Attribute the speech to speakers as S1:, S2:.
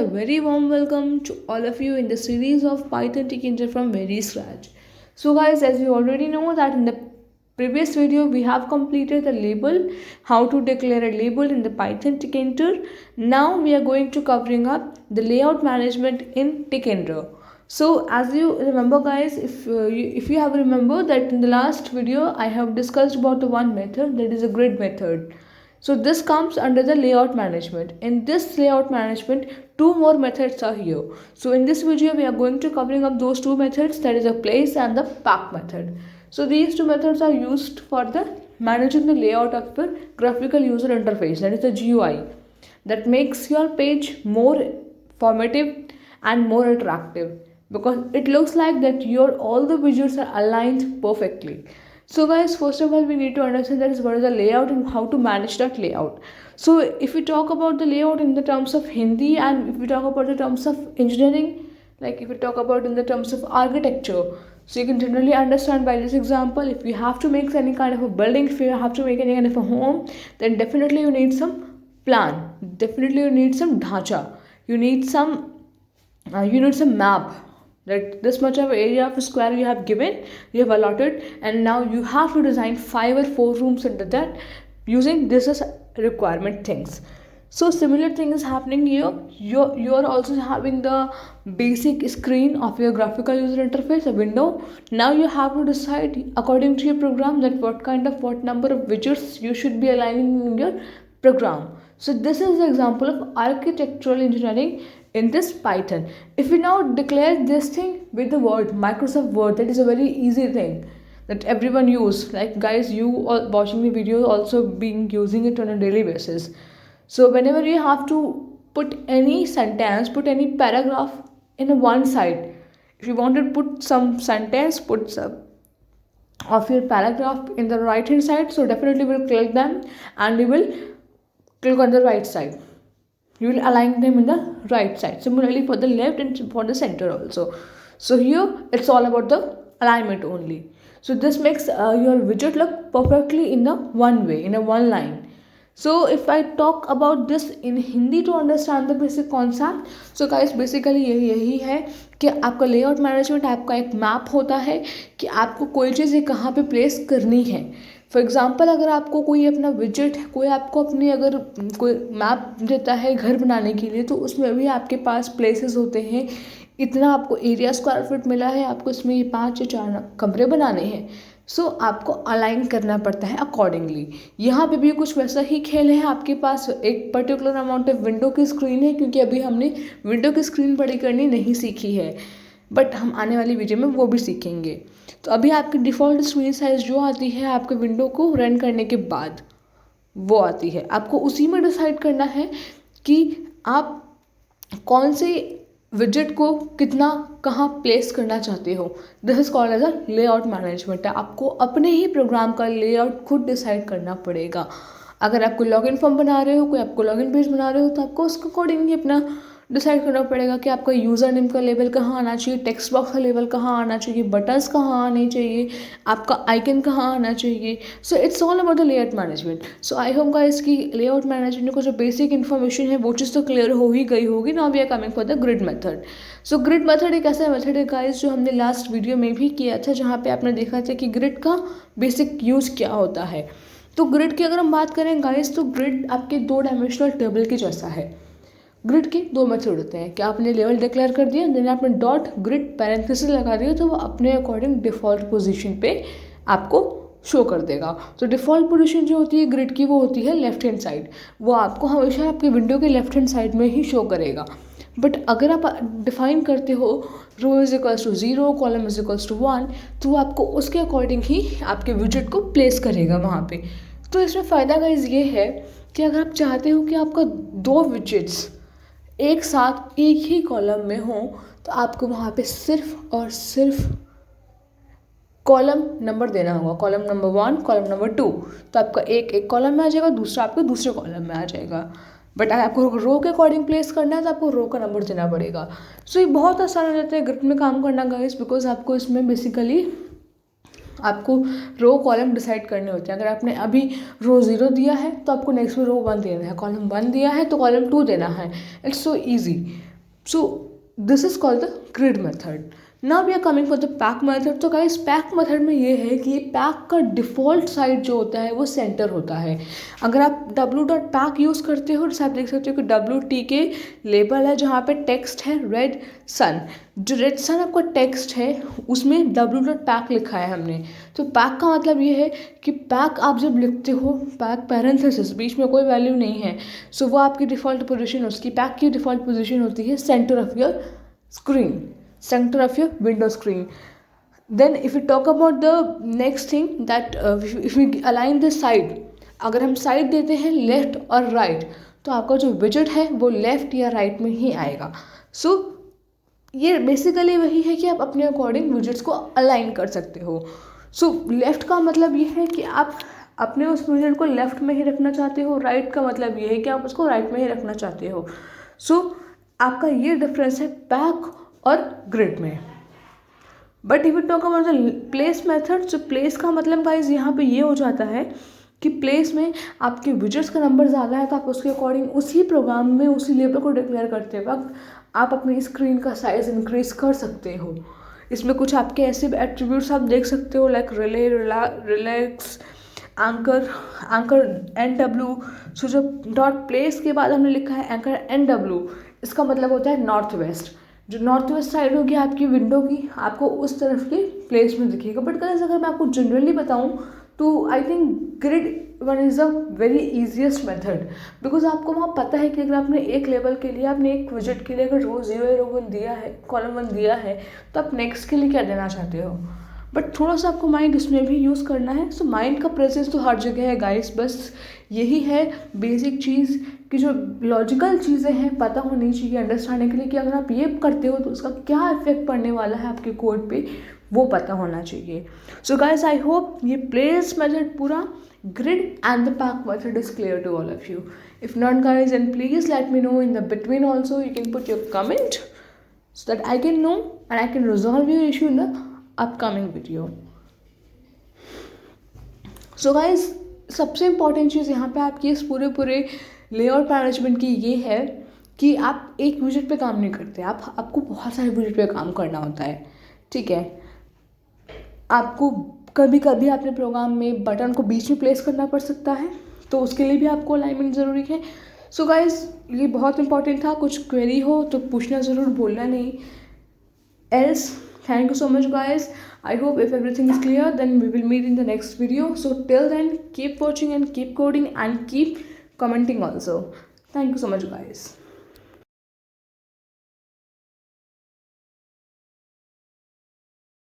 S1: a very warm welcome to all of you in the series of Python Tkinter from very scratch. So guys, as you already know that in the previous video we have completed the label, how to declare a label in the Python Tkinter. Now we are going to covering up the layout management in Tkinter. So as you remember guys, if you have remembered that in the last video I have discussed about the one method, that is a grid method. So this comes under the layout management. In this layout management, two more methods are here. So in this video, we are going to covering up those two methods, that is the place and the pack method. So these two methods are used for the managing the layout of the graphical user interface, that is the GUI, that makes your page more formative and more attractive because it looks like that your all the widgets are aligned perfectly. So guys, first of all we need to understand that is what is the layout and how to manage that layout. So if we talk about the layout in the terms of Hindi, and if we talk about the terms of engineering, like if we talk about in the terms of architecture, so you can generally understand by this example, if you have to make any kind of a building, if you have to make any kind of a home, then definitely you need some plan, definitely you need some dhacha, you need some map, that this much of area of a square you have given, you have allotted, and now you have to design 5 or 4 rooms under that using this as requirement things. So similar thing is happening here. You're also having the basic screen of your graphical user interface, a window. Now you have to decide according to your program that what number of widgets you should be aligning in your program. So this is the example of architectural engineering in this Python. If we now declare this thing with the word Microsoft Word, that is a very easy thing that everyone use. Like guys, you all watching the video also being using it on a daily basis. So whenever you have to put any sentence, put any paragraph in a one side, if you want to put some sentence, put some of your paragraph in the right hand side, so definitely we'll click them and we will click on the right side, you will align them in the right side. Similarly for the left and for the center also. So here it's all about the alignment only. So this makes your widget look perfectly in the one way, in a one line. So if I talk about this in Hindi to understand the basic concept, so guys basically यही है कि आपका layout management आपका एक map होता है कि आपको कोई चीज़ कहाँ पे प्लेस करनी है. फॉर एग्जाम्पल अगर आपको कोई अपना विजिट, कोई आपको अपनी अगर कोई मैप देता है घर बनाने के लिए, तो उसमें भी आपके पास प्लेसेस होते हैं, इतना आपको एरिया स्क्वायर फीट मिला है, आपको इसमें ये 5 या 4 कमरे बनाने हैं. सो आपको अलाइन करना पड़ता है अकॉर्डिंगली. यहाँ पे भी कुछ वैसा ही खेल है. आपके पास एक पर्टिकुलर अमाउंट ऑफ विंडो की स्क्रीन है, क्योंकि अभी हमने विंडो की स्क्रीन बड़ी करनी नहीं सीखी है, बट हम आने वाली वीडियो में वो भी सीखेंगे. तो अभी आपकी डिफ़ॉल्ट स्क्रीन साइज़ जो आती है आपके विंडो को रन करने के बाद वो आती है. आपको उसी में डिसाइड करना है कि आप कौन से विजेट को कितना कहाँ प्लेस करना चाहते हो. This is called as a layout management. आपको अपने ही प्रोग्राम का लेआउट खुद डिसाइड करना पड़ेगा. अगर आप कोई लॉगिन फॉर्म बना रहे हो, कोई आपको लॉगिन पेज बना रहे हो, तो आपको उसके अकॉर्डिंगली अपना डिसाइड करना पड़ेगा कि आपका यूज़र नेम का लेवल कहाँ आना चाहिए, टेक्स्ट बॉक्स का लेवल कहाँ आना चाहिए, बटन्स कहाँ आने चाहिए, आपका आइकन कहाँ आना चाहिए. So it's all about the layout management. So I hope guys कि लेआउट मैनेजमेंट को जो बेसिक इन्फॉर्मेशन है वो चीज़ तो क्लियर हो ही गई होगी. Now we are coming for the grid method. So grid method एक ऐसा मेथड है गाइस जो हमने लास्ट वीडियो में भी किया था, जहाँ पे आपने देखा था कि ग्रिड का बेसिक यूज़ क्या होता है. तो ग्रिड की अगर हम बात करें गाइस, तो ग्रिड आपके 2 डायमेंशनल टेबल के जैसा है. ग्रिड के 2 मेथड होते हैं कि आपने लेवल डिक्लेयर कर दिया, देन आपने डॉट ग्रिड पैरेंथेसिस लगा दिया, तो वो अपने अकॉर्डिंग डिफ़ॉल्ट पोजीशन पे आपको शो कर देगा. तो डिफ़ॉल्ट पोजीशन जो होती है ग्रिड की वो होती है लेफ्ट हैंड साइड. वो आपको हमेशा आपके विंडो के लेफ्ट हैंड साइड में ही शो करेगा. बट अगर आप डिफाइन करते हो row is equals to 0, column is equals to 1, तो आपको उसके अकॉर्डिंग ही आपके विजेट को प्लेस करेगा वहाँ पे. तो इसमें फ़ायदा गाइस ये है कि अगर आप चाहते हो कि आपका 2 विजेट्स एक साथ एक ही कॉलम में हो, तो आपको वहाँ पे सिर्फ और सिर्फ कॉलम नंबर देना होगा. कॉलम नंबर 1, कॉलम नंबर 2, तो आपका एक कॉलम में आ जाएगा, दूसरा आपके दूसरे कॉलम में आ जाएगा. बट अगर आपको रो के अकॉर्डिंग प्लेस करना है तो आपको रो का नंबर देना पड़ेगा. सो ये बहुत आसान हो जाता है ग्रिड में काम करना गाइस, बिकॉज आपको इसमें बेसिकली आपको रो कॉलम डिसाइड करने होते हैं. अगर आपने अभी रो 0 दिया है तो आपको नेक्स्ट में रो 1 देना है, कॉलम 1 दिया है तो कॉलम 2 देना है. It's so easy. So this is called the grid method. Now we are coming for the pack method. तो guys pack method में ये है कि pack का default side जो होता है वो center होता है. अगर आप w.pack यूज़ करते हो तो आप देख सकते हो कि WT के लेबल है जहाँ पे टेक्स्ट है रेड सन. जो रेड सन आपका टेक्स्ट है उसमें w.pack लिखा है हमने. तो पैक का मतलब ये है कि पैक आप जब लिखते हो पैक पैरेंथेसिस बीच में कोई वैल्यू नहीं है, सो वो आपकी डिफ़ॉल्ट पोजीशन, उसकी पैक की डिफ़ॉल्ट पोजीशन होती है centre of your screen, centre of your window screen. Then if you talk about the next thing that if you align the side, अगर हम साइड देते हैं लेफ्ट और राइट तो आपका जो विजेट है वो लेफ्ट या राइट में ही आएगा. सो ये बेसिकली वही है कि आप अपने अकॉर्डिंग विजेट्स को अलाइन कर सकते हो. सो लेफ़्ट का मतलब ये है कि आप अपने उस विजेट को लेफ़्ट में ही रखना चाहते हो, राइट का मतलब ये है कि आप उसको राइट में ही रखना चाहते हो. सो आपका ये डिफरेंस है पैक और ग्रिड में. But if you talk about the place method, जो प्लेस का मतलब गाइज यहाँ पे ये हो जाता है कि प्लेस में आपके विजेट्स का नंबर ज़्यादा है तो आप उसके अकॉर्डिंग उसी प्रोग्राम में उसी लेवल को डिक्लेयर करते वक्त आप अपनी स्क्रीन का साइज़ इंक्रीज़ कर सकते हो. इसमें कुछ आपके ऐसे एट्रीब्यूट्स आप देख सकते हो like relay, relax, anchor NW. सो जब डॉट प्लेस के बाद हमने लिखा है एंकर NW, इसका मतलब होता है नॉर्थ वेस्ट. जो नॉर्थ वेस्ट साइड होगी आपकी विंडो की, आपको उस तरफ के प्लेस में दिखेगा. बट गाइस अगर मैं आपको जनरली बताऊँ तो I think grid one is a very easiest method, because आपको वहाँ पता है कि अगर आपने एक लेवल के लिए, आपने एक विजेट के लिए अगर रो 0 या रो 1 दिया है, कॉलम 1 दिया है, तो आप नेक्स्ट के लिए क्या देना चाहते हो. बट थोड़ा सा आपको माइंड इसमें भी यूज़ करना है. सो माइंड का प्रेजेंस तो हर जगह है गाइस, बस यही है बेसिक चीज़ कि जो लॉजिकल चीज़ें हैं पता होनी चाहिए अंडरस्टैंडिंग के लिए कि अगर आप ये करते हो तो उसका क्या इफेक्ट पड़ने वाला है आपके कोड पे, वो पता होना चाहिए. सो गाइस आई होप ये प्लेस मेथड पूरा, grid and the pack method is clear to all of you. If not guys, then please let me know in the between also. You can put your comment so that I can know and I can resolve your issue in the upcoming video. So guys, सबसे important चीज़ यहाँ पे आपकी इस पूरे layout management की ये है कि आप एक विजेट पे काम नहीं करते, आपको बहुत सारे विजेट पे काम करना होता है. ठीक है, आपको कभी कभी अपने प्रोग्राम में बटन को बीच में प्लेस करना पड़ सकता है, तो उसके लिए भी आपको अलाइनमेंट ज़रूरी है. सो गाइस ये बहुत इंपॉर्टेंट था. कुछ क्वेरी हो तो पूछना ज़रूर, बोलना नहीं. Else thank you so much guys. I hope if everything is clear, then we will meet in the next video. So till then, keep watching and keep coding and keep commenting also. Thank you so much guys.